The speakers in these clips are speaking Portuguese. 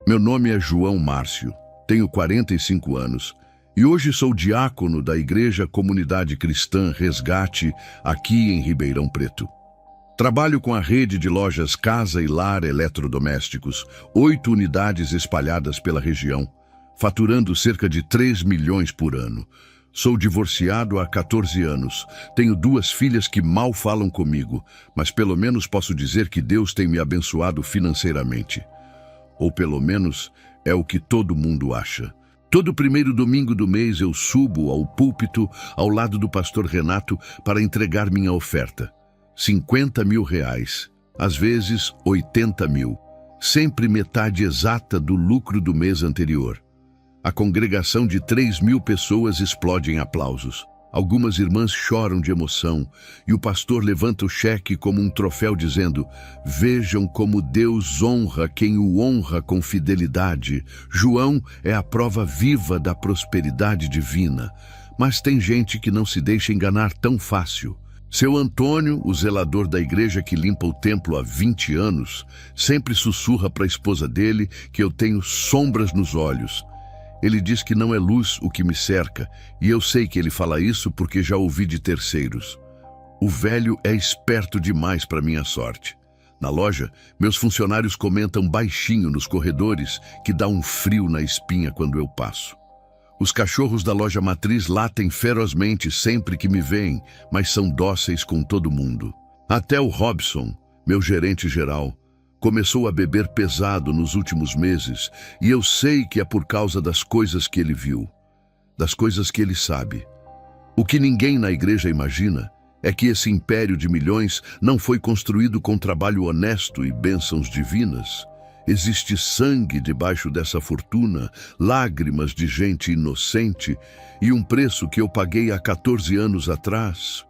Meu nome é João Márcio, tenho 45 anos e hoje sou diácono da Igreja Comunidade Cristã Resgate, aqui em Ribeirão Preto. Trabalho com a rede de lojas Casa e Lar Eletrodomésticos, 8 unidades espalhadas pela região, faturando cerca de 3 milhões por ano. Sou divorciado há 14 anos, tenho 2 filhas que mal falam comigo, mas pelo menos posso dizer que Deus tem me abençoado financeiramente. Ou pelo menos é o que todo mundo acha. Todo primeiro domingo do mês eu subo ao púlpito ao lado do pastor Renato para entregar minha oferta. 50 mil reais, às vezes 80 mil, sempre metade exata do lucro do mês anterior. A congregação de 3 mil pessoas explode em aplausos. Algumas irmãs choram de emoção e o pastor levanta o cheque como um troféu dizendo: vejam como Deus honra quem o honra com fidelidade. João é a prova viva da prosperidade divina. Mas tem gente que não se deixa enganar tão fácil. Seu Antônio, o zelador da igreja que limpa o templo há 20 anos, sempre sussurra para a esposa dele que eu tenho sombras nos olhos. Ele diz que não é luz o que me cerca, e eu sei que ele fala isso porque já ouvi de terceiros. O velho é esperto demais para minha sorte. Na loja, meus funcionários comentam baixinho nos corredores que dá um frio na espinha quando eu passo. Os cachorros da loja matriz latem ferozmente sempre que me veem, mas são dóceis com todo mundo. Até o Robson, meu gerente geral, começou a beber pesado nos últimos meses, e eu sei que é por causa das coisas que ele viu, das coisas que ele sabe. O que ninguém na igreja imagina é que esse império de milhões não foi construído com trabalho honesto e bênçãos divinas. Existe sangue debaixo dessa fortuna, lágrimas de gente inocente e um preço que eu paguei há 14 anos atrás.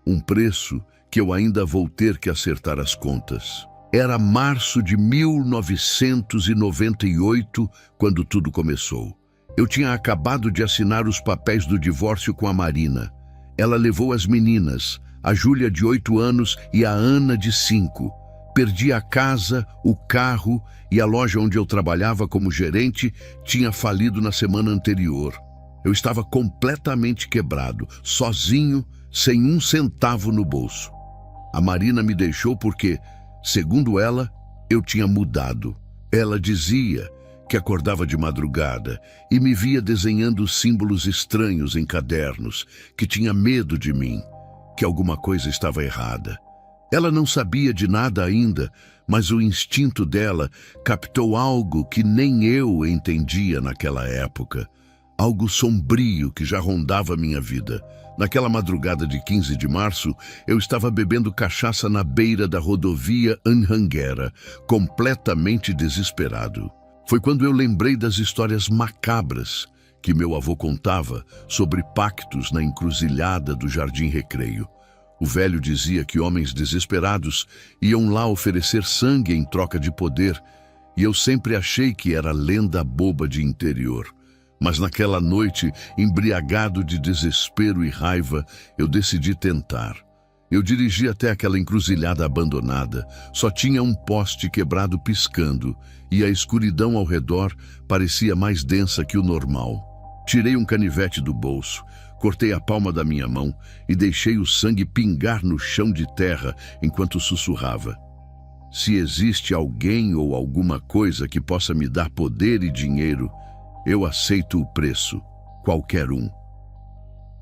Um preço que eu ainda vou ter que acertar as contas. Era março de 1998 quando tudo começou. Eu tinha acabado de assinar os papéis do divórcio com a Marina. Ela levou as meninas, a Júlia de 8 anos e a Ana de 5. Perdi a casa, o carro e a loja onde eu trabalhava como gerente tinha falido na semana anterior. Eu estava completamente quebrado, sozinho, sem um centavo no bolso. A Marina me deixou porque, segundo ela, eu tinha mudado. Ela dizia que acordava de madrugada e me via desenhando símbolos estranhos em cadernos, que tinha medo de mim, que alguma coisa estava errada. Ela não sabia de nada ainda, mas o instinto dela captou algo que nem eu entendia naquela época. Algo sombrio que já rondava minha vida. Naquela madrugada de 15 de março, eu estava bebendo cachaça na beira da rodovia Anhanguera, completamente desesperado. Foi quando eu lembrei das histórias macabras que meu avô contava sobre pactos na encruzilhada do Jardim Recreio. O velho dizia que homens desesperados iam lá oferecer sangue em troca de poder, e eu sempre achei que era lenda boba de interior. Mas naquela noite, embriagado de desespero e raiva, eu decidi tentar. Eu dirigi até aquela encruzilhada abandonada. Só tinha um poste quebrado piscando, e a escuridão ao redor parecia mais densa que o normal. Tirei um canivete do bolso, cortei a palma da minha mão e deixei o sangue pingar no chão de terra enquanto sussurrava: se existe alguém ou alguma coisa que possa me dar poder e dinheiro, eu aceito o preço, qualquer um.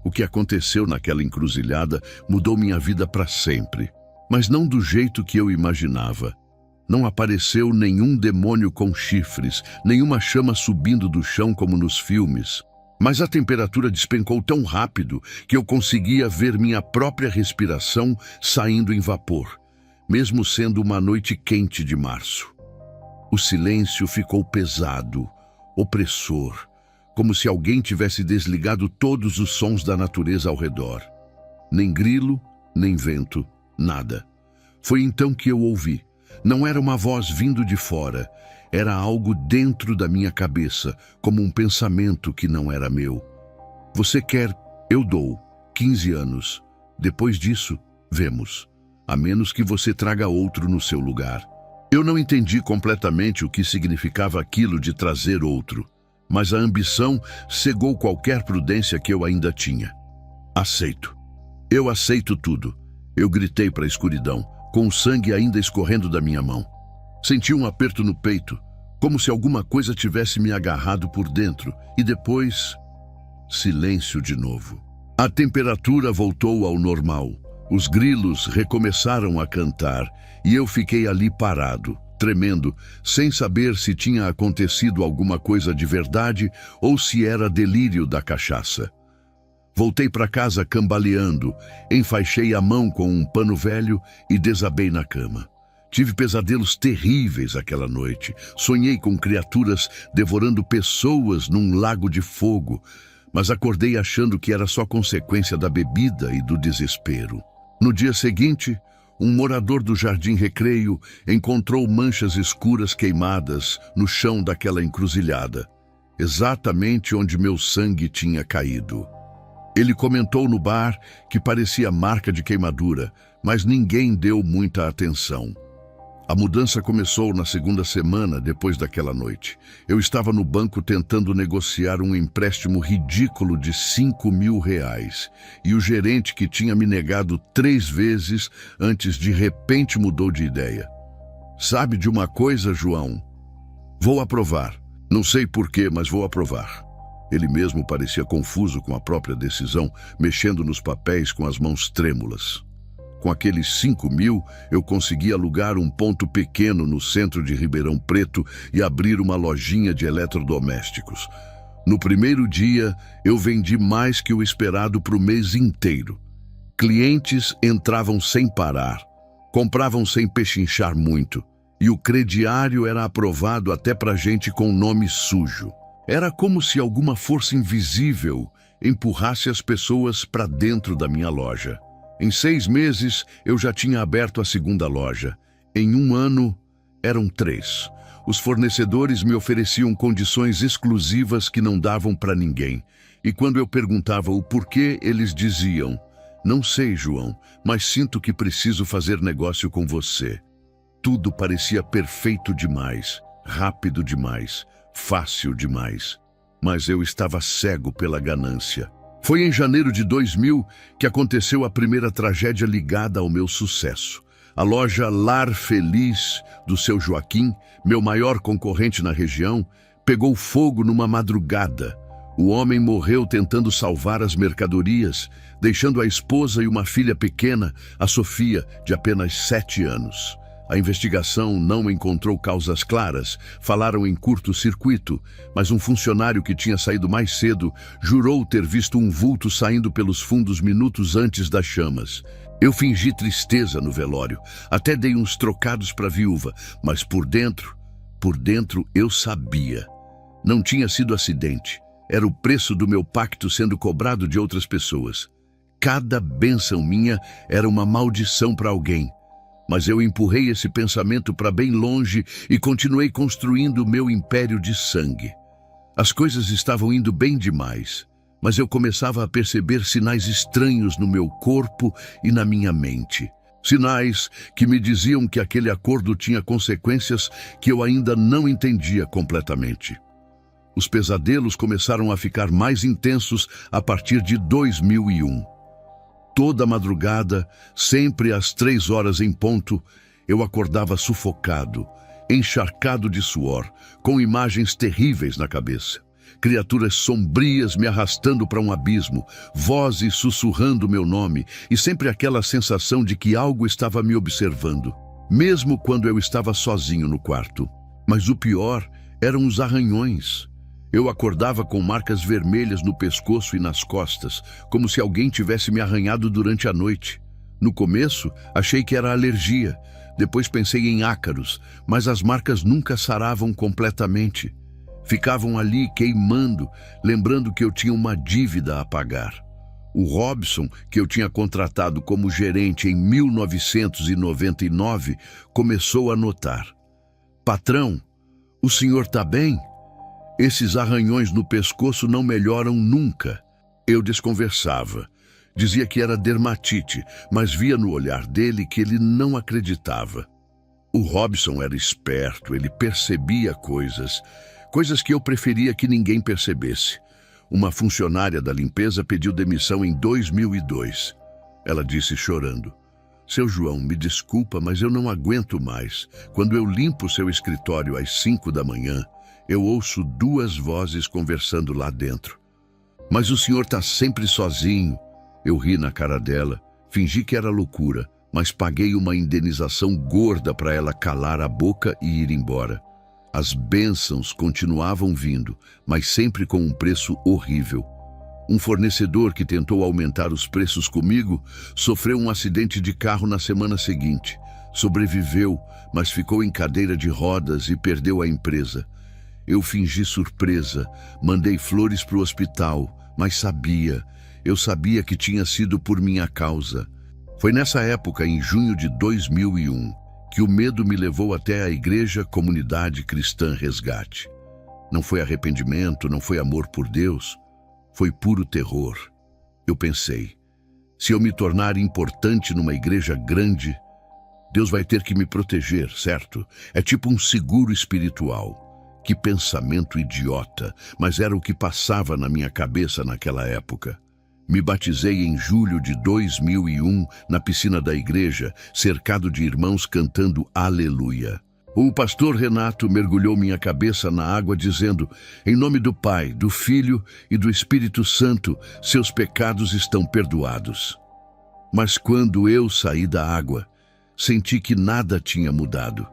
O que aconteceu naquela encruzilhada mudou minha vida para sempre, mas não do jeito que eu imaginava. Não apareceu nenhum demônio com chifres, nenhuma chama subindo do chão como nos filmes. Mas a temperatura despencou tão rápido que eu conseguia ver minha própria respiração saindo em vapor, mesmo sendo uma noite quente de março. O silêncio ficou pesado, opressor, como se alguém tivesse desligado todos os sons da natureza ao redor. Nem grilo, nem vento, nada. Foi então que eu ouvi. Não era uma voz vindo de fora, era algo dentro da minha cabeça, como um pensamento que não era meu. Você quer, eu dou, 15 anos. Depois disso, vemos. A menos que você traga outro no seu lugar. Eu não entendi completamente o que significava aquilo de trazer outro, mas a ambição cegou qualquer prudência que eu ainda tinha. Aceito. Eu aceito tudo. Eu gritei para a escuridão, com o sangue ainda escorrendo da minha mão. Senti um aperto no peito, como se alguma coisa tivesse me agarrado por dentro, e depois, silêncio de novo. A temperatura voltou ao normal. Os grilos recomeçaram a cantar e eu fiquei ali parado, tremendo, sem saber se tinha acontecido alguma coisa de verdade ou se era delírio da cachaça. Voltei para casa cambaleando, enfaixei a mão com um pano velho e desabei na cama. Tive pesadelos terríveis aquela noite. Sonhei com criaturas devorando pessoas num lago de fogo, mas acordei achando que era só consequência da bebida e do desespero. No dia seguinte, um morador do Jardim Recreio encontrou manchas escuras queimadas no chão daquela encruzilhada, exatamente onde meu sangue tinha caído. Ele comentou no bar que parecia marca de queimadura, mas ninguém deu muita atenção. A mudança começou na segunda semana depois daquela noite. Eu estava no banco tentando negociar um empréstimo ridículo de R$ 5.000 e o gerente, que tinha me negado 3 vezes antes, de repente mudou de ideia. Sabe de uma coisa, João? Vou aprovar. Não sei porquê, mas vou aprovar. Ele mesmo parecia confuso com a própria decisão, mexendo nos papéis com as mãos trêmulas. Com aqueles 5.000, eu consegui alugar um ponto pequeno no centro de Ribeirão Preto e abrir uma lojinha de eletrodomésticos. No primeiro dia, eu vendi mais que o esperado para o mês inteiro. Clientes entravam sem parar, compravam sem pechinchar muito, e o crediário era aprovado até para gente com nome sujo. Era como se alguma força invisível empurrasse as pessoas para dentro da minha loja. Em 6 meses, eu já tinha aberto a segunda loja. Em 1 ano, eram 3. Os fornecedores me ofereciam condições exclusivas que não davam para ninguém. E quando eu perguntava o porquê, eles diziam: "Não sei, João, mas sinto que preciso fazer negócio com você." Tudo parecia perfeito demais, rápido demais, fácil demais. Mas eu estava cego pela ganância. Foi em janeiro de 2000 que aconteceu a primeira tragédia ligada ao meu sucesso. A loja Lar Feliz do seu Joaquim, meu maior concorrente na região, pegou fogo numa madrugada. O homem morreu tentando salvar as mercadorias, deixando a esposa e uma filha pequena, a Sofia, de apenas 7 anos. A investigação não encontrou causas claras, falaram em curto-circuito, mas um funcionário que tinha saído mais cedo jurou ter visto um vulto saindo pelos fundos minutos antes das chamas. Eu fingi tristeza no velório, até dei uns trocados para a viúva, mas por dentro eu sabia. Não tinha sido acidente, era o preço do meu pacto sendo cobrado de outras pessoas. Cada bênção minha era uma maldição para alguém. Mas eu empurrei esse pensamento para bem longe e continuei construindo o meu império de sangue. As coisas estavam indo bem demais, mas eu começava a perceber sinais estranhos no meu corpo e na minha mente. Sinais que me diziam que aquele acordo tinha consequências que eu ainda não entendia completamente. Os pesadelos começaram a ficar mais intensos a partir de 2001. Toda madrugada, sempre às 3 horas em ponto, eu acordava sufocado, encharcado de suor, com imagens terríveis na cabeça. Criaturas sombrias me arrastando para um abismo, vozes sussurrando meu nome e sempre aquela sensação de que algo estava me observando, mesmo quando eu estava sozinho no quarto. Mas o pior eram os arranhões. Eu acordava com marcas vermelhas no pescoço e nas costas, como se alguém tivesse me arranhado durante a noite. No começo, achei que era alergia. Depois pensei em ácaros, mas as marcas nunca saravam completamente. Ficavam ali queimando, lembrando que eu tinha uma dívida a pagar. O Robson, que eu tinha contratado como gerente em 1999, começou a notar. "Patrão, o senhor está bem? Esses arranhões no pescoço não melhoram nunca." Eu desconversava. Dizia que era dermatite, mas via no olhar dele que ele não acreditava. O Robson era esperto, ele percebia coisas que eu preferia que ninguém percebesse. Uma funcionária da limpeza pediu demissão em 2002. Ela disse chorando: "Seu João, me desculpa, mas eu não aguento mais. Quando eu limpo seu escritório às 5 da manhã, eu ouço duas vozes conversando lá dentro. Mas o senhor está sempre sozinho." Eu ri na cara dela, fingi que era loucura, mas paguei uma indenização gorda para ela calar a boca e ir embora. As bênçãos continuavam vindo, mas sempre com um preço horrível. Um fornecedor que tentou aumentar os preços comigo sofreu um acidente de carro na semana seguinte. Sobreviveu, mas ficou em cadeira de rodas e perdeu a empresa. Eu fingi surpresa, mandei flores para o hospital, mas eu sabia que tinha sido por minha causa. Foi nessa época, em junho de 2001, que o medo me levou até a Igreja Comunidade Cristã Resgate. Não foi arrependimento, não foi amor por Deus, foi puro terror. Eu pensei, se eu me tornar importante numa igreja grande, Deus vai ter que me proteger, certo? É tipo um seguro espiritual. Que pensamento idiota, mas era o que passava na minha cabeça naquela época. Me batizei em julho de 2001 na piscina da igreja, cercado de irmãos cantando Aleluia. O pastor Renato mergulhou minha cabeça na água dizendo: "Em nome do Pai, do Filho e do Espírito Santo, seus pecados estão perdoados." Mas quando eu saí da água, senti que nada tinha mudado.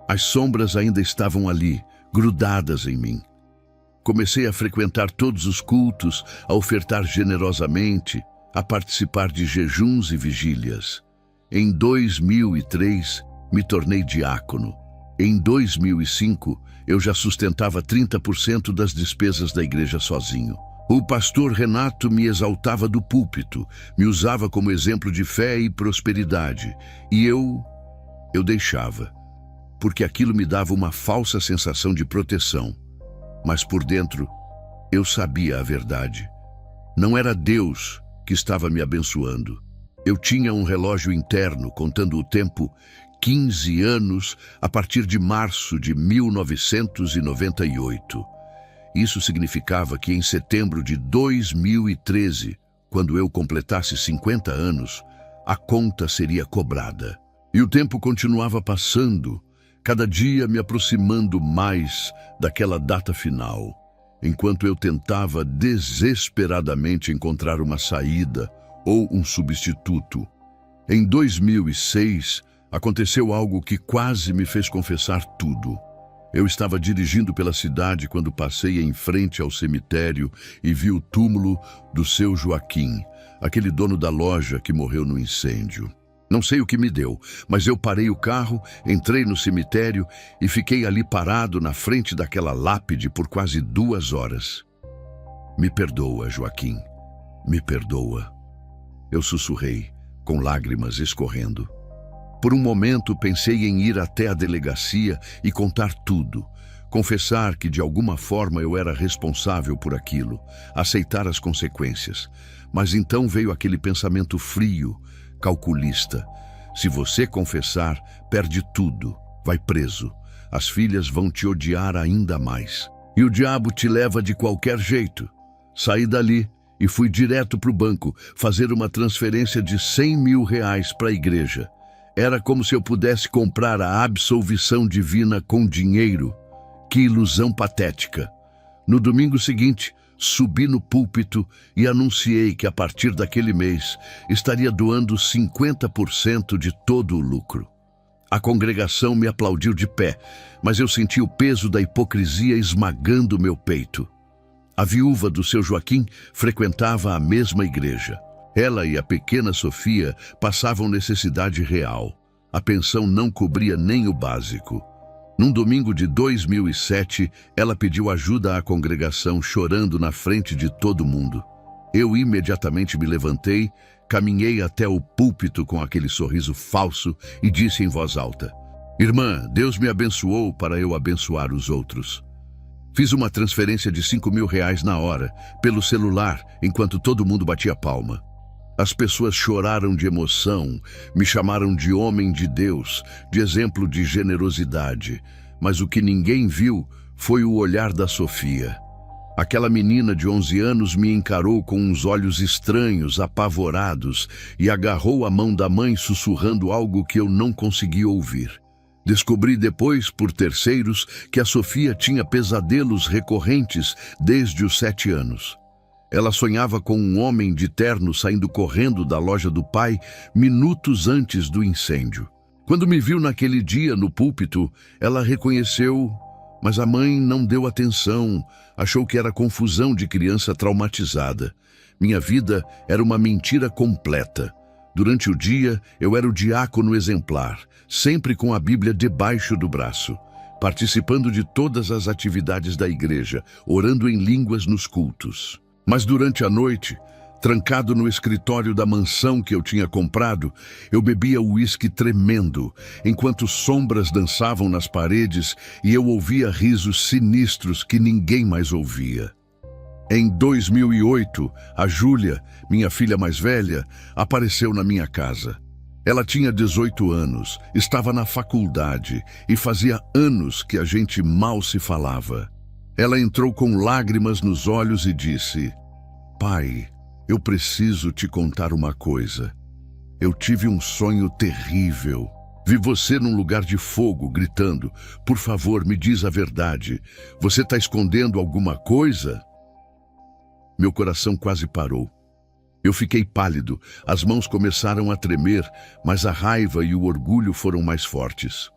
As sombras ainda estavam ali, grudadas em mim. Comecei a frequentar todos os cultos, a ofertar generosamente, a participar de jejuns e vigílias. Em 2003, me tornei diácono. Em 2005, eu já sustentava 30% das despesas da igreja sozinho. O pastor Renato me exaltava do púlpito, me usava como exemplo de fé e prosperidade. E eu deixava, porque aquilo me dava uma falsa sensação de proteção. Mas por dentro, eu sabia a verdade. Não era Deus que estava me abençoando. Eu tinha um relógio interno contando o tempo, 15 anos a partir de março de 1998. Isso significava que em setembro de 2013, quando eu completasse 50 anos, a conta seria cobrada. E o tempo continuava passando, cada dia me aproximando mais daquela data final, enquanto eu tentava desesperadamente encontrar uma saída ou um substituto. Em 2006, aconteceu algo que quase me fez confessar tudo. Eu estava dirigindo pela cidade quando passei em frente ao cemitério e vi o túmulo do seu Joaquim, aquele dono da loja que morreu no incêndio. Não sei o que me deu, mas eu parei o carro, entrei no cemitério e fiquei ali parado na frente daquela lápide por quase 2 horas. "Me perdoa, Joaquim, me perdoa." Eu sussurrei, com lágrimas escorrendo. Por um momento pensei em ir até a delegacia e contar tudo, confessar que de alguma forma eu era responsável por aquilo, aceitar as consequências. Mas então veio aquele pensamento frio, calculista: se você confessar, perde tudo, vai preso, as filhas vão te odiar ainda mais. E o diabo te leva de qualquer jeito. Saí dali e fui direto para o banco fazer uma transferência de R$100 mil para a igreja. Era como se eu pudesse comprar a absolvição divina com dinheiro. Que ilusão patética. No domingo seguinte, subi no púlpito e anunciei que a partir daquele mês estaria doando 50% de todo o lucro. A congregação me aplaudiu de pé, mas eu senti o peso da hipocrisia esmagando meu peito. A viúva do seu Joaquim frequentava a mesma igreja. Ela e a pequena Sofia passavam necessidade real. A pensão não cobria nem o básico. Num domingo de 2007, ela pediu ajuda à congregação, chorando na frente de todo mundo. Eu imediatamente me levantei, caminhei até o púlpito com aquele sorriso falso e disse em voz alta: "Irmã, Deus me abençoou para eu abençoar os outros." Fiz uma transferência de R$5 mil na hora, pelo celular, enquanto todo mundo batia palma. As pessoas choraram de emoção, me chamaram de homem de Deus, de exemplo de generosidade. Mas o que ninguém viu foi o olhar da Sofia. Aquela menina de 11 anos me encarou com uns olhos estranhos, apavorados, e agarrou a mão da mãe sussurrando algo que eu não consegui ouvir. Descobri depois, por terceiros, que a Sofia tinha pesadelos recorrentes desde os 7 anos. Ela sonhava com um homem de terno saindo correndo da loja do pai minutos antes do incêndio. Quando me viu naquele dia no púlpito, ela reconheceu, mas a mãe não deu atenção, achou que era confusão de criança traumatizada. Minha vida era uma mentira completa. Durante o dia, eu era o diácono exemplar, sempre com a Bíblia debaixo do braço, participando de todas as atividades da igreja, orando em línguas nos cultos. Mas durante a noite, trancado no escritório da mansão que eu tinha comprado, eu bebia uísque tremendo, enquanto sombras dançavam nas paredes e eu ouvia risos sinistros que ninguém mais ouvia. Em 2008, a Júlia, minha filha mais velha, apareceu na minha casa. Ela tinha 18 anos, estava na faculdade e fazia anos que a gente mal se falava. Ela entrou com lágrimas nos olhos e disse: "Pai, eu preciso te contar uma coisa. Eu tive um sonho terrível. Vi você num lugar de fogo, gritando, 'Por favor, me diz a verdade. Você está escondendo alguma coisa?'" Meu coração quase parou. Eu fiquei pálido, as mãos começaram a tremer, mas a raiva e o orgulho foram mais fortes.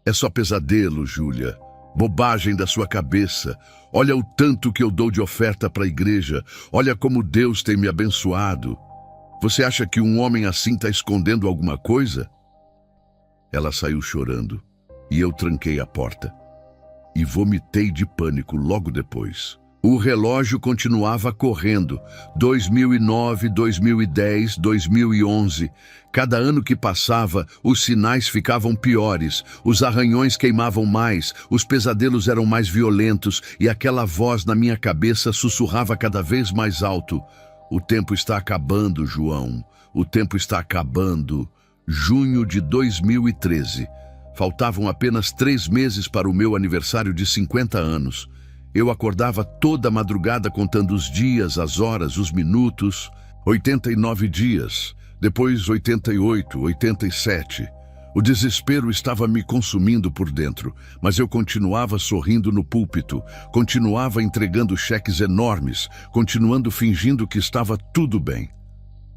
"É só pesadelo, Júlia. Bobagem da sua cabeça. Olha o tanto que eu dou de oferta para a igreja. Olha como Deus tem me abençoado. Você acha que um homem assim está escondendo alguma coisa?" Ela saiu chorando e eu tranquei a porta. E vomitei de pânico logo depois. O relógio continuava correndo. 2009, 2010, 2011. Cada ano que passava, os sinais ficavam piores, os arranhões queimavam mais, os pesadelos eram mais violentos e aquela voz na minha cabeça sussurrava cada vez mais alto: "O tempo está acabando, João. O tempo está acabando." Junho de 2013. Faltavam apenas 3 meses para o meu aniversário de 50 anos. Eu acordava toda madrugada contando os dias, as horas, os minutos. 89 dias, depois 88, 87. O desespero estava me consumindo por dentro, mas eu continuava sorrindo no púlpito, continuava entregando cheques enormes, continuando fingindo que estava tudo bem.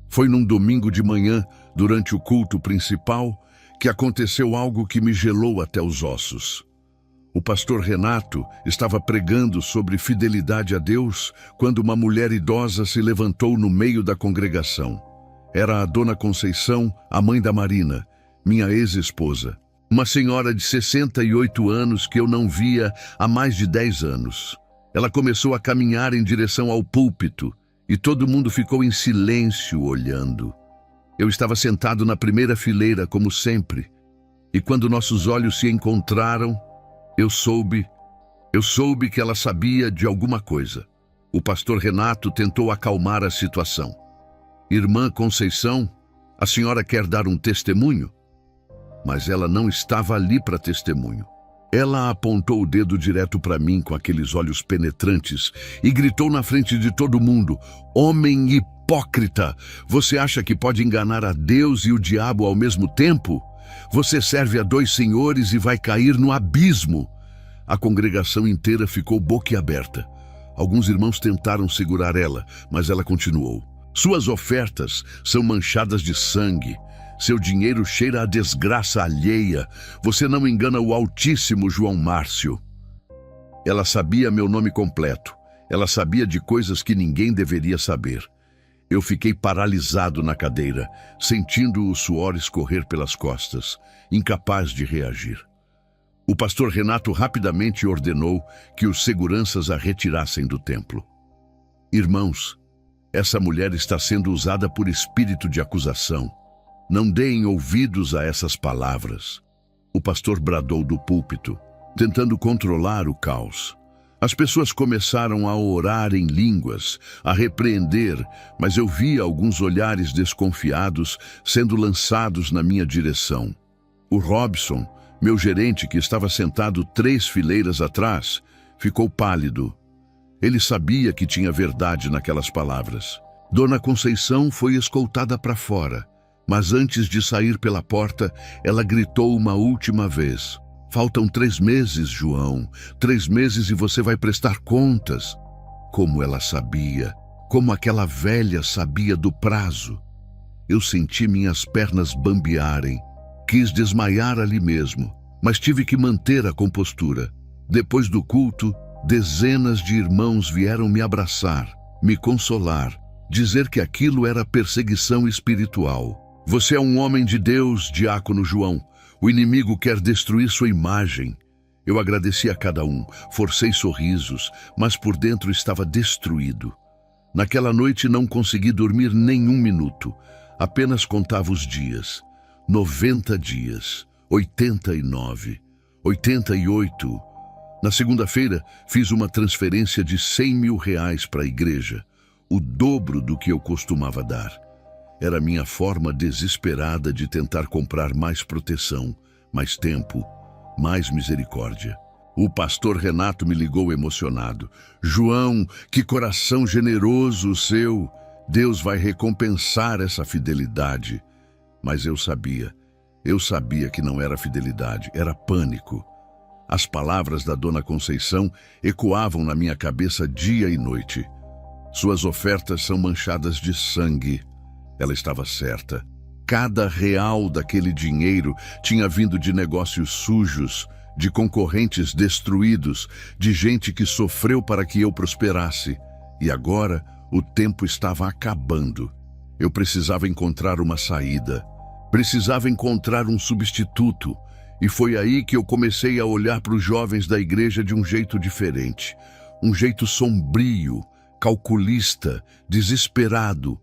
Foi num domingo de manhã, durante o culto principal, que aconteceu algo que me gelou até os ossos. O pastor Renato estava pregando sobre fidelidade a Deus quando uma mulher idosa se levantou no meio da congregação. Era a Dona Conceição, a mãe da Marina, minha ex-esposa. Uma senhora de 68 anos que eu não via há mais de 10 anos. Ela começou a caminhar em direção ao púlpito e todo mundo ficou em silêncio olhando. Eu estava sentado na primeira fileira, como sempre, e quando nossos olhos se encontraram, eu soube que ela sabia de alguma coisa. O pastor Renato tentou acalmar a situação. "Irmã Conceição, a senhora quer dar um testemunho?" Mas ela não estava ali para testemunho. Ela apontou o dedo direto para mim com aqueles olhos penetrantes e gritou na frente de todo mundo: "Homem hipócrita! Você acha que pode enganar a Deus e o diabo ao mesmo tempo? Você serve a 2 senhores e vai cair no abismo." A congregação inteira ficou boquiaberta. Alguns irmãos tentaram segurar ela, mas ela continuou: "Suas ofertas são manchadas de sangue. Seu dinheiro cheira a desgraça alheia. Você não engana o Altíssimo, João Márcio." Ela sabia meu nome completo. Ela sabia de coisas que ninguém deveria saber. Eu fiquei paralisado na cadeira, sentindo o suor escorrer pelas costas, incapaz de reagir. O pastor Renato rapidamente ordenou que os seguranças a retirassem do templo. "Irmãos, essa mulher está sendo usada por espírito de acusação. Não deem ouvidos a essas palavras." O pastor bradou do púlpito, tentando controlar o caos. As pessoas começaram a orar em línguas, a repreender, mas eu via alguns olhares desconfiados sendo lançados na minha direção. O Robson, meu gerente, que estava sentado 3 fileiras atrás, ficou pálido. Ele sabia que tinha verdade naquelas palavras. Dona Conceição foi escoltada para fora, mas antes de sair pela porta, ela gritou uma última vez: "Faltam 3 meses, João. 3 meses e você vai prestar contas." Como ela sabia, como aquela velha sabia do prazo. Eu senti minhas pernas bambearem. Quis desmaiar ali mesmo, mas tive que manter a compostura. Depois do culto, dezenas de irmãos vieram me abraçar, me consolar, dizer que aquilo era perseguição espiritual. "Você é um homem de Deus, diácono João. O inimigo quer destruir sua imagem." Eu agradeci a cada um, forcei sorrisos, mas por dentro estava destruído. Naquela noite não consegui dormir nem um minuto. Apenas contava os dias. 90 dias, 89, 88. Na segunda-feira, fiz uma transferência de R$100.000 para a igreja, o dobro do que eu costumava dar. Era a minha forma desesperada de tentar comprar mais proteção, mais tempo, mais misericórdia. O pastor Renato me ligou emocionado. "João, que coração generoso o seu! Deus vai recompensar essa fidelidade." Mas eu sabia que não era fidelidade, era pânico. As palavras da Dona Conceição ecoavam na minha cabeça dia e noite. "Suas ofertas são manchadas de sangue." Ela estava certa. Cada real daquele dinheiro tinha vindo de negócios sujos, de concorrentes destruídos, de gente que sofreu para que eu prosperasse. E agora o tempo estava acabando. Eu precisava encontrar uma saída. Precisava encontrar um substituto. E foi aí que eu comecei a olhar para os jovens da igreja de um jeito diferente. Um jeito sombrio, calculista, desesperado.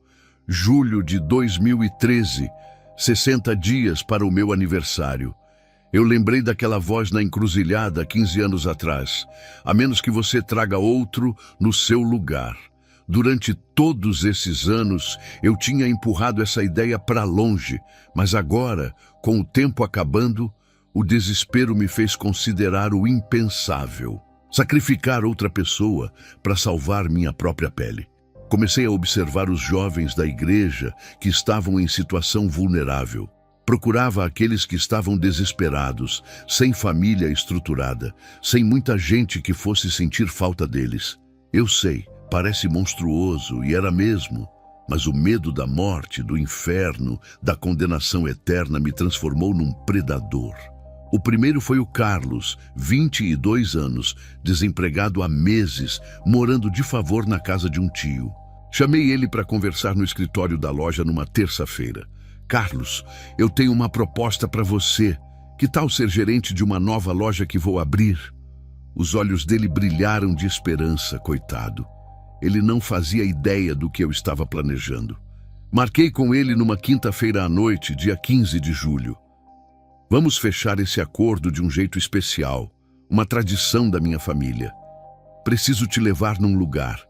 Julho de 2013, 60 dias para o meu aniversário. Eu lembrei daquela voz na encruzilhada 15 anos atrás. "A menos que você traga outro no seu lugar." Durante todos esses anos, eu tinha empurrado essa ideia para longe, mas agora, com o tempo acabando, o desespero me fez considerar o impensável. Sacrificar outra pessoa para salvar minha própria pele. Comecei a observar os jovens da igreja que estavam em situação vulnerável. Procurava aqueles que estavam desesperados, sem família estruturada, sem muita gente que fosse sentir falta deles. Eu sei, parece monstruoso, e era mesmo, mas o medo da morte, do inferno, da condenação eterna me transformou num predador. O primeiro foi o Carlos, 22 anos, desempregado há meses, morando de favor na casa de um tio. Chamei ele para conversar no escritório da loja numa terça-feira. "Carlos, eu tenho uma proposta para você. Que tal ser gerente de uma nova loja que vou abrir?" Os olhos dele brilharam de esperança, coitado. Ele não fazia ideia do que eu estava planejando. Marquei com ele numa quinta-feira à noite, dia 15 de julho. "Vamos fechar esse acordo de um jeito especial, uma tradição da minha família. Preciso te levar num lugar."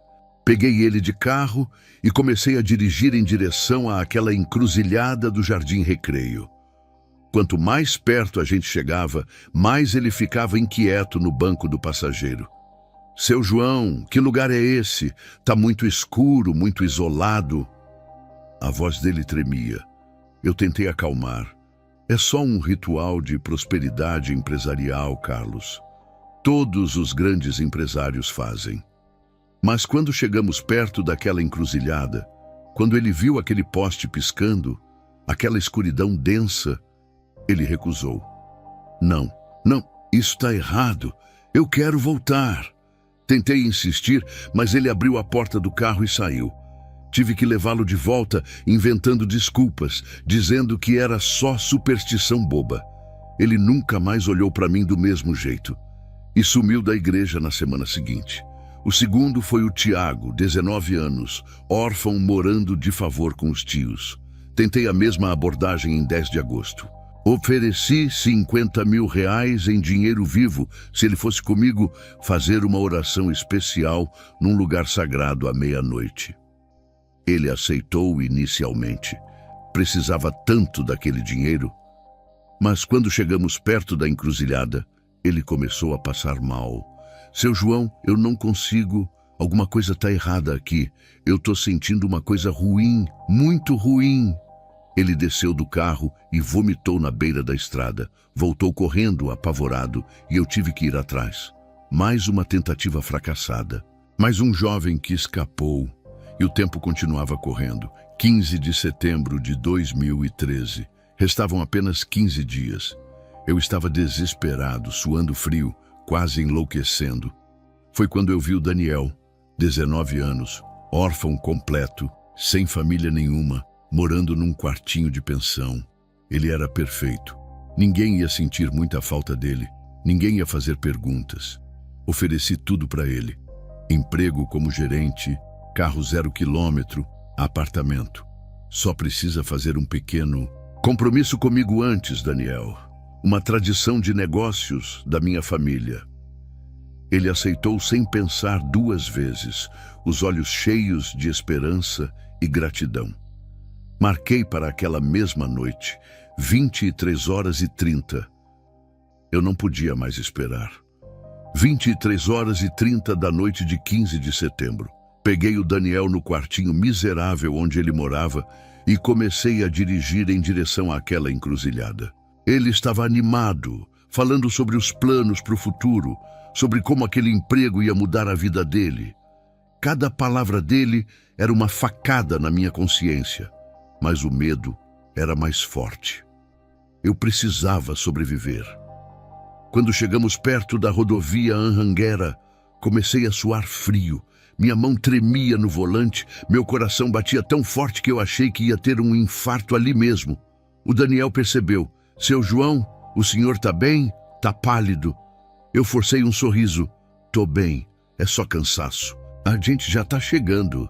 Peguei ele de carro e comecei a dirigir em direção àquela encruzilhada do Jardim Recreio. Quanto mais perto a gente chegava, mais ele ficava inquieto no banco do passageiro. "Seu João, que lugar é esse? Tá muito escuro, muito isolado." A voz dele tremia. Eu tentei acalmar. "É só um ritual de prosperidade empresarial, Carlos. Todos os grandes empresários fazem." Mas quando chegamos perto daquela encruzilhada, quando ele viu aquele poste piscando, aquela escuridão densa, ele recusou. Não, isso está errado. Eu quero voltar." Tentei insistir, mas ele abriu a porta do carro e saiu. Tive que levá-lo de volta, inventando desculpas, dizendo que era só superstição boba. Ele nunca mais olhou para mim do mesmo jeito e sumiu da igreja na semana seguinte. O segundo foi o Tiago, 19 anos, órfão morando de favor com os tios. Tentei a mesma abordagem em 10 de agosto. Ofereci 50 mil reais em dinheiro vivo se ele fosse comigo fazer uma oração especial num lugar sagrado à meia-noite. Ele aceitou inicialmente. Precisava tanto daquele dinheiro. Mas quando chegamos perto da encruzilhada, ele começou a passar mal. Seu João, eu não consigo. Alguma coisa está errada aqui. Eu estou sentindo uma coisa ruim, muito ruim. Ele desceu do carro e vomitou na beira da estrada. Voltou correndo, apavorado, e eu tive que ir atrás. Mais uma tentativa fracassada. Mais um jovem que escapou. E o tempo continuava correndo. 15 de setembro de 2013. Restavam apenas 15 dias. Eu estava desesperado, suando frio, quase enlouquecendo. Foi quando eu vi o Daniel, 19 anos, órfão completo, sem família nenhuma, morando num quartinho de pensão. Ele era perfeito. Ninguém ia sentir muita falta dele. Ninguém ia fazer perguntas. Ofereci tudo para ele. Emprego como gerente, carro 0 quilômetro, apartamento. Só precisa fazer um pequeno compromisso comigo antes, Daniel. Uma tradição de negócios da minha família. Ele aceitou sem pensar 2 vezes, os olhos cheios de esperança e gratidão. Marquei para aquela mesma noite, 23h30. Eu não podia mais esperar. 23h30 da noite de 15 de setembro. Peguei o Daniel no quartinho miserável onde ele morava e comecei a dirigir em direção àquela encruzilhada. Ele estava animado, falando sobre os planos para o futuro, sobre como aquele emprego ia mudar a vida dele. Cada palavra dele era uma facada na minha consciência, mas o medo era mais forte. Eu precisava sobreviver. Quando chegamos perto da rodovia Anhanguera, comecei a suar frio. Minha mão tremia no volante, meu coração batia tão forte que eu achei que ia ter um infarto ali mesmo. O Daniel percebeu. Seu João, o senhor tá bem? Tá pálido. Eu forcei um sorriso. Tô bem, é só cansaço. A gente já tá chegando.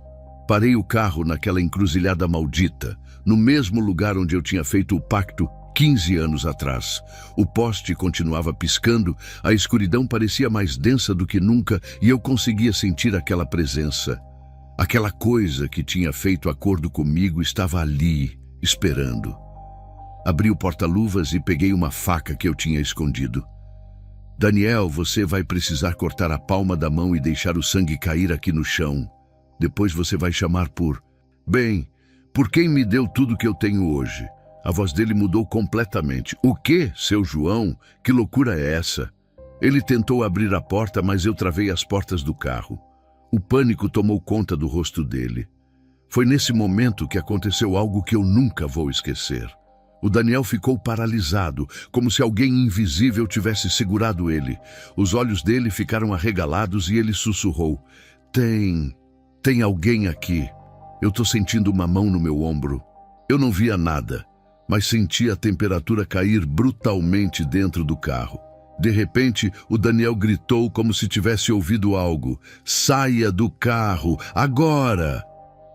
Parei o carro naquela encruzilhada maldita, no mesmo lugar onde eu tinha feito o pacto 15 anos atrás. O poste continuava piscando, a escuridão parecia mais densa do que nunca e eu conseguia sentir aquela presença. Aquela coisa que tinha feito acordo comigo estava ali, esperando. Abri o porta-luvas e peguei uma faca que eu tinha escondido. Daniel, você vai precisar cortar a palma da mão e deixar o sangue cair aqui no chão. Depois você vai chamar por... Bem, por quem me deu tudo que eu tenho hoje. A voz dele mudou completamente. O quê, seu João? Que loucura é essa? Ele tentou abrir a porta, mas eu travei as portas do carro. O pânico tomou conta do rosto dele. Foi nesse momento que aconteceu algo que eu nunca vou esquecer. O Daniel ficou paralisado, como se alguém invisível tivesse segurado ele. Os olhos dele ficaram arregalados e ele sussurrou. Tem alguém aqui. Eu tô sentindo uma mão no meu ombro. Eu não via nada, mas senti a temperatura cair brutalmente dentro do carro. De repente, o Daniel gritou como se tivesse ouvido algo. Saia do carro, agora!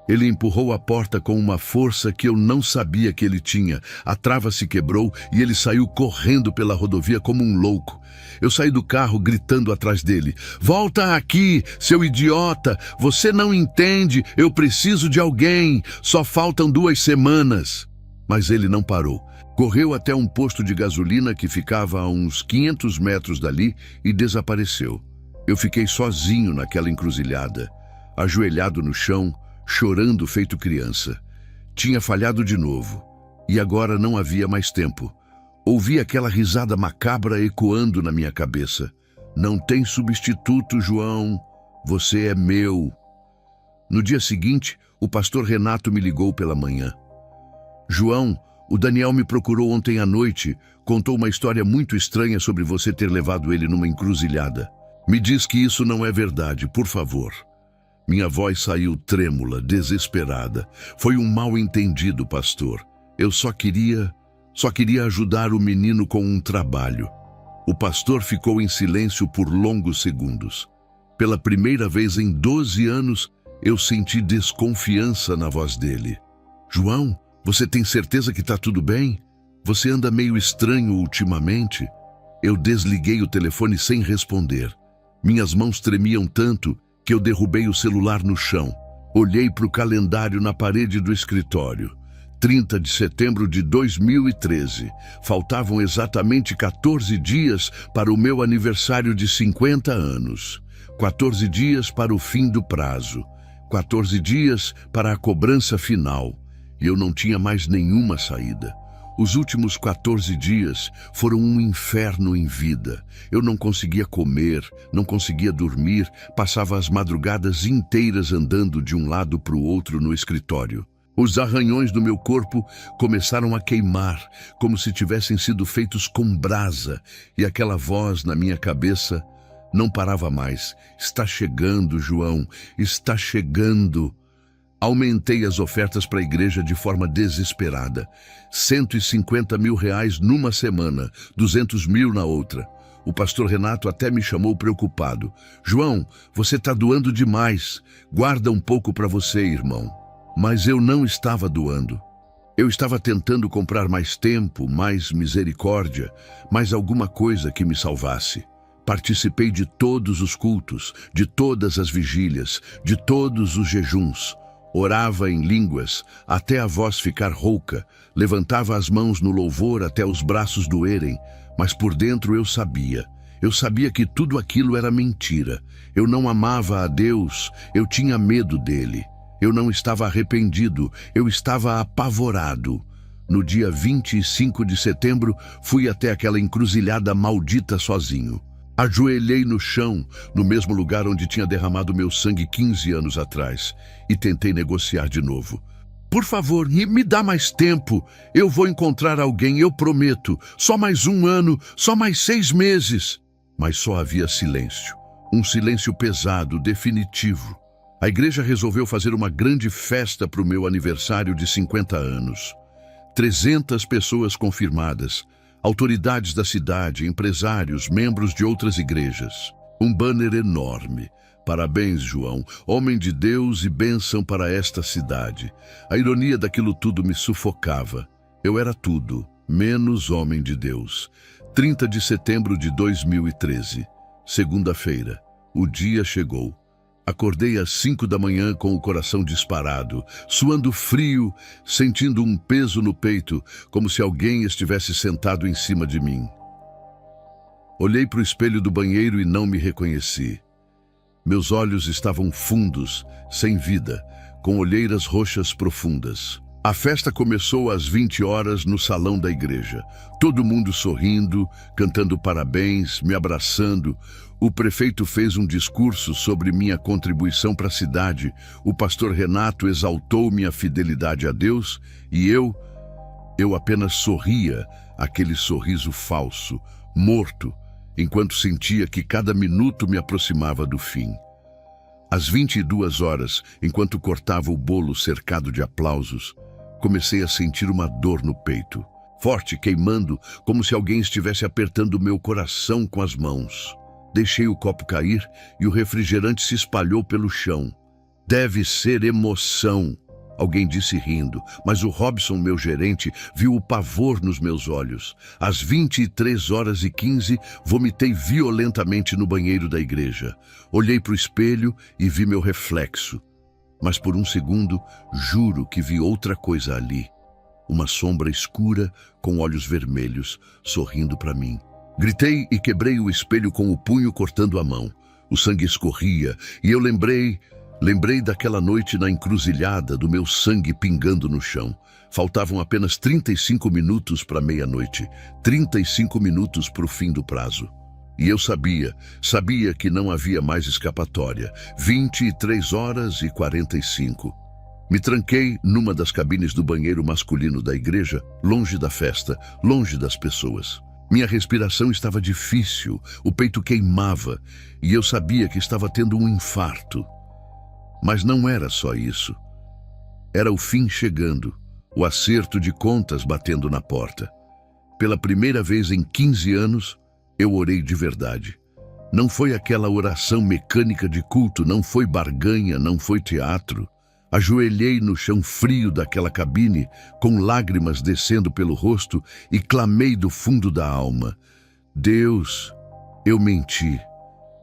Ele empurrou a porta com uma força que eu não sabia que ele tinha. A trava se quebrou e ele saiu correndo pela rodovia como um louco. Eu saí do carro gritando atrás dele. Volta aqui, seu idiota! Você não entende, eu preciso de alguém. Só faltam 2 semanas. Mas ele não parou. Correu até um posto de gasolina que ficava a uns 500 metros dali e desapareceu. Eu fiquei sozinho naquela encruzilhada, ajoelhado no chão, chorando feito criança. Tinha falhado de novo, e agora não havia mais tempo. Ouvi aquela risada macabra ecoando na minha cabeça. Não tem substituto, João. Você é meu. No dia seguinte, o pastor Renato me ligou pela manhã. João, o Daniel me procurou ontem à noite, contou uma história muito estranha sobre você ter levado ele numa encruzilhada. Me diz que isso não é verdade, por favor. Minha voz saiu trêmula, desesperada. Foi um mal-entendido, pastor. Eu só queria ajudar o menino com um trabalho. O pastor ficou em silêncio por longos segundos. Pela primeira vez em 12 anos, eu senti desconfiança na voz dele. João, você tem certeza que está tudo bem? Você anda meio estranho ultimamente? Eu desliguei o telefone sem responder. Minhas mãos tremiam tanto que eu derrubei o celular no chão. Olhei para o calendário na parede do escritório. 30 de setembro de 2013. Faltavam exatamente 14 dias para o meu aniversário de 50 anos. 14 dias para o fim do prazo. 14 dias para a cobrança final. E eu não tinha mais nenhuma saída. Os últimos 14 dias foram um inferno em vida. Eu não conseguia comer, não conseguia dormir, passava as madrugadas inteiras andando de um lado para o outro no escritório. Os arranhões do meu corpo começaram a queimar, como se tivessem sido feitos com brasa, e aquela voz na minha cabeça não parava mais. Está chegando, João, está chegando. Aumentei as ofertas para a igreja de forma desesperada. 150 mil reais numa semana, 200 mil na outra. O pastor Renato até me chamou preocupado. João, você está doando demais. Guarda um pouco para você, irmão. Mas eu não estava doando. Eu estava tentando comprar mais tempo, mais misericórdia, mais alguma coisa que me salvasse. Participei de todos os cultos, de todas as vigílias, de todos os jejuns. Orava em línguas até a voz ficar rouca, levantava as mãos no louvor até os braços doerem, mas por dentro eu sabia que tudo aquilo era mentira. Eu não amava a Deus, eu tinha medo dele. Eu não estava arrependido, eu estava apavorado. No dia 25 de setembro, fui até aquela encruzilhada maldita sozinho. Ajoelhei no chão, no mesmo lugar onde tinha derramado meu sangue 15 anos atrás, e tentei negociar de novo. Por favor, me dá mais tempo. Eu vou encontrar alguém, eu prometo. Só mais 1 ano, só mais 6 meses. Mas só havia silêncio. Um silêncio pesado, definitivo. A igreja resolveu fazer uma grande festa para o meu aniversário de 50 anos. 300 pessoas confirmadas. Autoridades da cidade, empresários, membros de outras igrejas. Um banner enorme. Parabéns, João, homem de Deus e bênção para esta cidade. A ironia daquilo tudo me sufocava. Eu era tudo, menos homem de Deus. 30 de setembro de 2013. Segunda-feira. O dia chegou. Acordei às 5 da manhã com o coração disparado, suando frio, sentindo um peso no peito, como se alguém estivesse sentado em cima de mim. Olhei para o espelho do banheiro e não me reconheci. Meus olhos estavam fundos, sem vida, com olheiras roxas profundas. A festa começou às 20 horas no salão da igreja. Todo mundo sorrindo, cantando parabéns, me abraçando. O prefeito fez um discurso sobre minha contribuição para a cidade. O pastor Renato exaltou minha fidelidade a Deus e eu apenas sorria, aquele sorriso falso, morto, enquanto sentia que cada minuto me aproximava do fim. Às 22 horas, enquanto cortava o bolo cercado de aplausos, comecei a sentir uma dor no peito, forte, queimando, como se alguém estivesse apertando meu coração com as mãos. Deixei o copo cair e o refrigerante se espalhou pelo chão. Deve ser emoção, alguém disse rindo, mas o Robson, meu gerente, viu o pavor nos meus olhos. Às 23h15, vomitei violentamente no banheiro da igreja. Olhei para o espelho e vi meu reflexo. Mas por um segundo, juro que vi outra coisa ali. Uma sombra escura com olhos vermelhos, sorrindo para mim. Gritei e quebrei o espelho com o punho cortando a mão. O sangue escorria e eu lembrei daquela noite na encruzilhada, do meu sangue pingando no chão. Faltavam apenas 35 minutos para meia-noite, 35 minutos para o fim do prazo. E eu sabia que não havia mais escapatória. 23h45. Me tranquei numa das cabines do banheiro masculino da igreja, longe da festa, longe das pessoas. Minha respiração estava difícil, o peito queimava, e eu sabia que estava tendo um infarto. Mas não era só isso. Era o fim chegando, o acerto de contas batendo na porta. Pela primeira vez em 15 anos, eu orei de verdade. Não foi aquela oração mecânica de culto, não foi barganha, não foi teatro. Ajoelhei no chão frio daquela cabine, com lágrimas descendo pelo rosto, e clamei do fundo da alma: Deus, eu menti.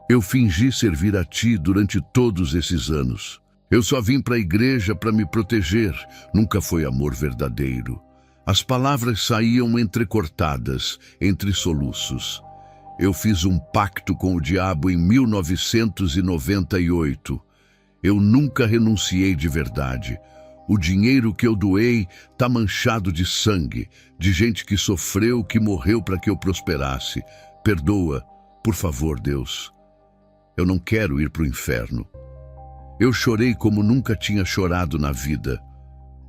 Eu fingi servir a Ti durante todos esses anos. Eu só vim para a igreja para me proteger. Nunca foi amor verdadeiro. As palavras saíam entrecortadas, entre soluços. Eu fiz um pacto com o diabo em 1998. Eu nunca renunciei de verdade. O dinheiro que eu doei está manchado de sangue, de gente que sofreu, que morreu para que eu prosperasse. Perdoa, por favor, Deus. Eu não quero ir para o inferno. Eu chorei como nunca tinha chorado na vida.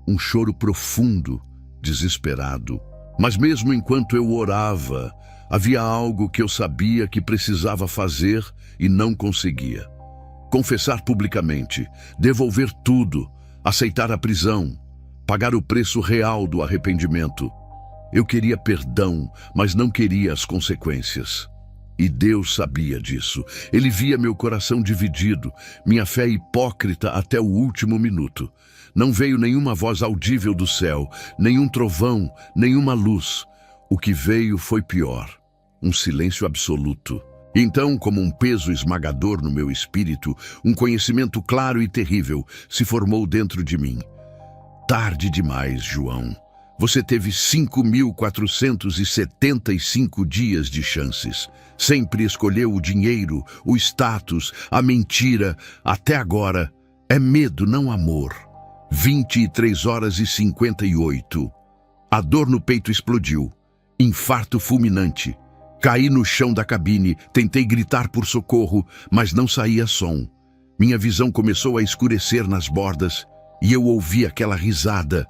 Um choro profundo, desesperado. Mas mesmo enquanto eu orava, havia algo que eu sabia que precisava fazer e não conseguia. Confessar publicamente, devolver tudo, aceitar a prisão, pagar o preço real do arrependimento. Eu queria perdão, mas não queria as consequências. E Deus sabia disso. Ele via meu coração dividido, minha fé hipócrita até o último minuto. Não veio nenhuma voz audível do céu, nenhum trovão, nenhuma luz. O que veio foi pior, um silêncio absoluto. Então, como um peso esmagador no meu espírito, um conhecimento claro e terrível se formou dentro de mim. Tarde demais, João. Você teve 5.475 dias de chances. Sempre escolheu o dinheiro, o status, a mentira. Até agora, é medo, não amor. 23 horas e 58. A dor no peito explodiu. Infarto fulminante. Caí no chão da cabine, tentei gritar por socorro, mas não saía som. Minha visão começou a escurecer nas bordas e eu ouvi aquela risada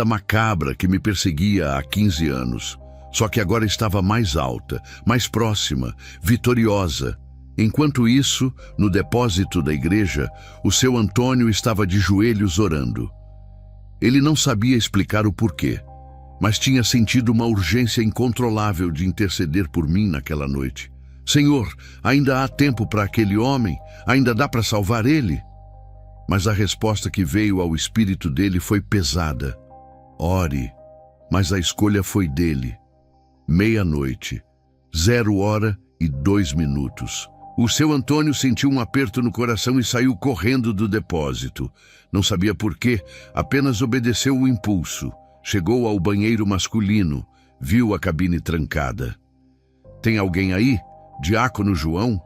macabra que me perseguia há 15 anos. Só que agora estava mais alta, mais próxima, vitoriosa. Enquanto isso, no depósito da igreja, o seu Antônio estava de joelhos orando. Ele não sabia explicar o porquê, mas tinha sentido uma urgência incontrolável de interceder por mim naquela noite. Senhor, ainda há tempo para aquele homem? Ainda dá para salvar ele? Mas a resposta que veio ao espírito dele foi pesada. Ore, mas a escolha foi dele. 00:00, 0h02. O seu Antônio sentiu um aperto no coração e saiu correndo do depósito. Não sabia por quê, apenas obedeceu o impulso. Chegou ao banheiro masculino, viu a cabine trancada. Tem alguém aí? Diácono João?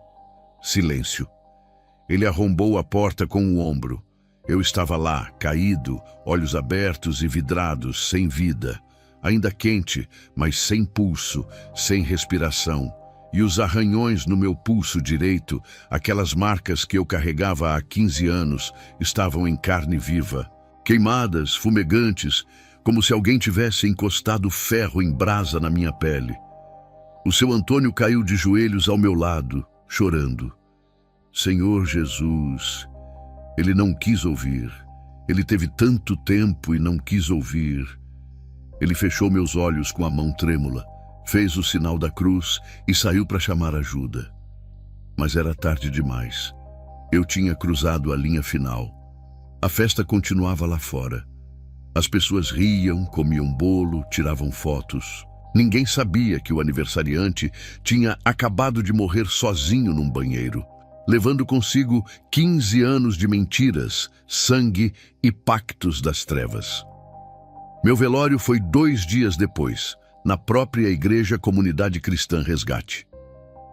Silêncio. Ele arrombou a porta com o ombro. Eu estava lá, caído, olhos abertos e vidrados, sem vida. Ainda quente, mas sem pulso, sem respiração. E os arranhões no meu pulso direito, aquelas marcas que eu carregava há 15 anos, estavam em carne viva. Queimadas, fumegantes, como se alguém tivesse encostado ferro em brasa na minha pele. O seu Antônio caiu de joelhos ao meu lado, chorando. Senhor Jesus, ele não quis ouvir. Ele teve tanto tempo e não quis ouvir. Ele fechou meus olhos com a mão trêmula, fez o sinal da cruz e saiu para chamar ajuda. Mas era tarde demais. Eu tinha cruzado a linha final. A festa continuava lá fora. As pessoas riam, comiam bolo, tiravam fotos. Ninguém sabia que o aniversariante tinha acabado de morrer sozinho num banheiro, levando consigo 15 anos de mentiras, sangue e pactos das trevas. Meu velório foi 2 dias depois, na própria igreja Comunidade Cristã Resgate.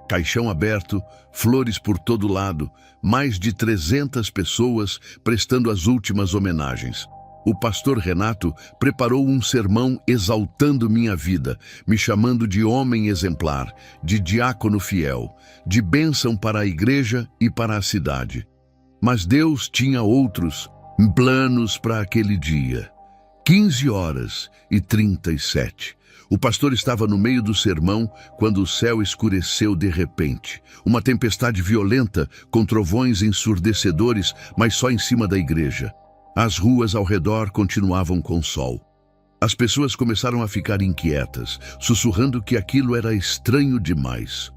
Caixão aberto, flores por todo lado, mais de 300 pessoas prestando as últimas homenagens. O pastor Renato preparou um sermão exaltando minha vida, me chamando de homem exemplar, de diácono fiel, de bênção para a igreja e para a cidade. Mas Deus tinha outros planos para aquele dia. 15h37. O pastor estava no meio do sermão quando o céu escureceu de repente. Uma tempestade violenta, com trovões ensurdecedores, mas só em cima da igreja. As ruas ao redor continuavam com sol. As pessoas começaram a ficar inquietas, sussurrando que aquilo era estranho demais.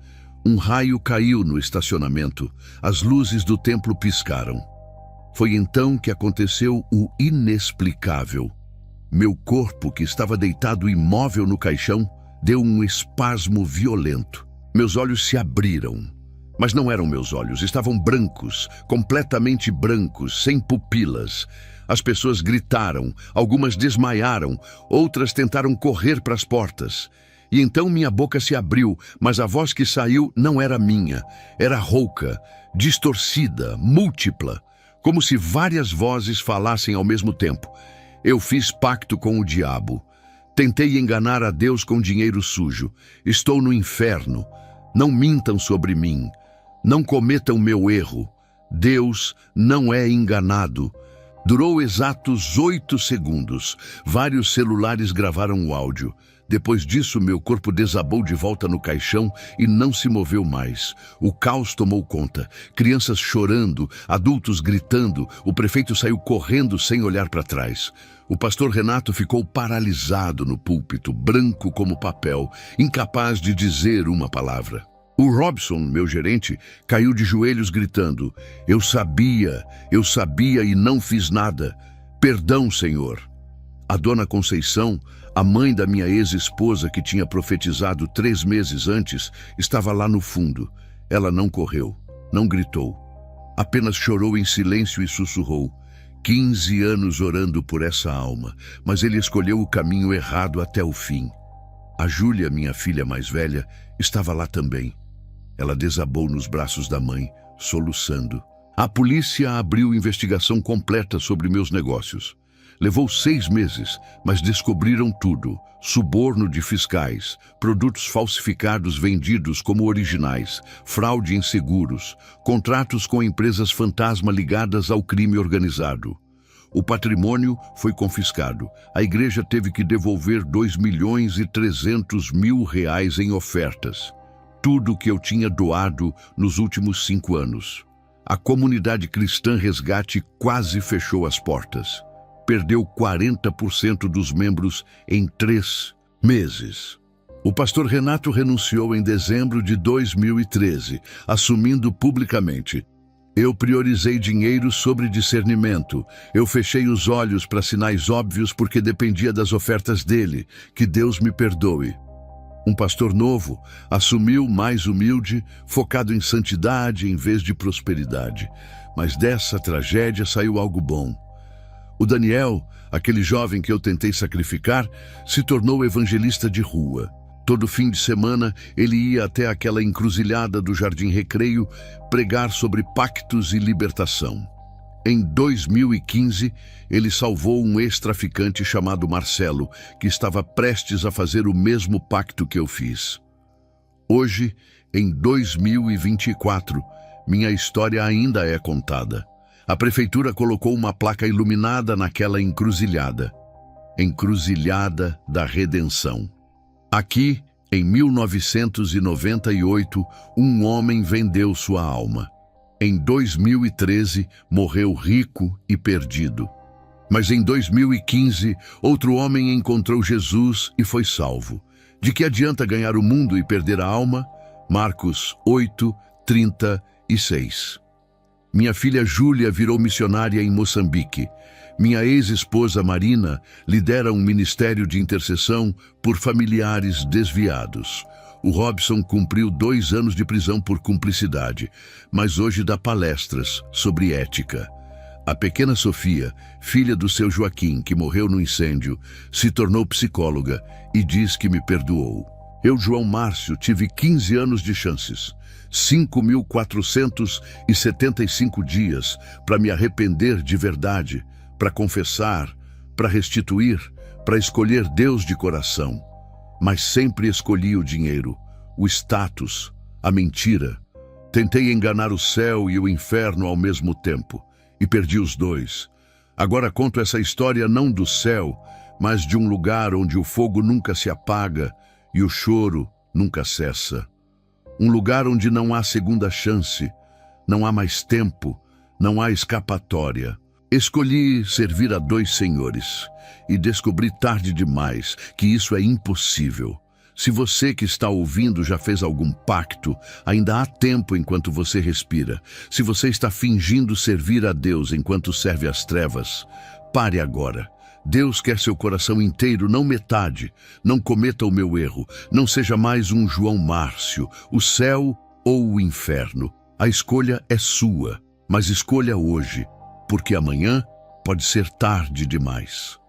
Um raio caiu no estacionamento. As luzes do templo piscaram. Foi então que aconteceu o inexplicável. Meu corpo, que estava deitado imóvel no caixão, deu um espasmo violento. Meus olhos se abriram. Mas não eram meus olhos, estavam brancos, completamente brancos, sem pupilas. As pessoas gritaram, algumas desmaiaram, outras tentaram correr para as portas. E então minha boca se abriu, mas a voz que saiu não era minha. Era rouca, distorcida, múltipla, como se várias vozes falassem ao mesmo tempo. Eu fiz pacto com o diabo. Tentei enganar a Deus com dinheiro sujo. Estou no inferno. Não mintam sobre mim. Não cometam meu erro. Deus não é enganado. Durou exatos 8 segundos. Vários celulares gravaram o áudio. Depois disso, meu corpo desabou de volta no caixão e não se moveu mais. O caos tomou conta. Crianças chorando, adultos gritando. O prefeito saiu correndo sem olhar para trás. O pastor Renato ficou paralisado no púlpito, branco como papel, incapaz de dizer uma palavra. O Robson, meu gerente, caiu de joelhos gritando: eu sabia e não fiz nada. Perdão, Senhor. A dona Conceição, a mãe da minha ex-esposa que tinha profetizado 3 meses antes, estava lá no fundo. Ela não correu, não gritou. Apenas chorou em silêncio e sussurrou: 15 anos orando por essa alma, mas ele escolheu o caminho errado até o fim. A Júlia, minha filha mais velha, estava lá também. Ela desabou nos braços da mãe, soluçando. A polícia abriu investigação completa sobre meus negócios. Levou 6 meses, mas descobriram tudo: suborno de fiscais, produtos falsificados vendidos como originais, fraude em seguros, contratos com empresas fantasma ligadas ao crime organizado. O patrimônio foi confiscado. A igreja teve que devolver R$2.300.000 em ofertas. Tudo que eu tinha doado nos últimos 5 anos. A comunidade cristã Resgate quase fechou as portas. Perdeu 40% dos membros em 3 meses. O pastor Renato renunciou em dezembro de 2013, assumindo publicamente: eu priorizei dinheiro sobre discernimento. Eu fechei os olhos para sinais óbvios porque dependia das ofertas dele. Que Deus me perdoe. Um pastor novo assumiu, mais humilde, focado em santidade em vez de prosperidade. Mas dessa tragédia saiu algo bom. O Daniel, aquele jovem que eu tentei sacrificar, se tornou evangelista de rua. Todo fim de semana, ele ia até aquela encruzilhada do Jardim Recreio pregar sobre pactos e libertação. Em 2015, ele salvou um ex-traficante chamado Marcelo, que estava prestes a fazer o mesmo pacto que eu fiz. Hoje, em 2024, minha história ainda é contada. A prefeitura colocou uma placa iluminada naquela encruzilhada. Encruzilhada da Redenção. Aqui, em 1998, um homem vendeu sua alma. Em 2013, morreu rico e perdido. Mas em 2015, outro homem encontrou Jesus e foi salvo. De que adianta ganhar o mundo e perder a alma? Marcos 8:36. Minha filha Júlia virou missionária em Moçambique. Minha ex-esposa Marina lidera um ministério de intercessão por familiares desviados. O Robson cumpriu 2 anos de prisão por cumplicidade, mas hoje dá palestras sobre ética. A pequena Sofia, filha do seu Joaquim, que morreu no incêndio, se tornou psicóloga e diz que me perdoou. Eu, João Márcio, tive 15 anos de chances, 5.475 dias para me arrepender de verdade, para confessar, para restituir, para escolher Deus de coração. Mas sempre escolhi o dinheiro, o status, a mentira. Tentei enganar o céu e o inferno ao mesmo tempo, e perdi os 2. Agora conto essa história não do céu, mas de um lugar onde o fogo nunca se apaga e o choro nunca cessa. Um lugar onde não há segunda chance, não há mais tempo, não há escapatória. Escolhi servir a 2 senhores e descobri tarde demais que isso é impossível. Se você que está ouvindo já fez algum pacto, ainda há tempo enquanto você respira. Se você está fingindo servir a Deus enquanto serve às trevas, pare agora. Deus quer seu coração inteiro, não metade. Não cometa o meu erro. Não seja mais um João Márcio, o céu ou o inferno. A escolha é sua, mas escolha hoje, porque amanhã pode ser tarde demais.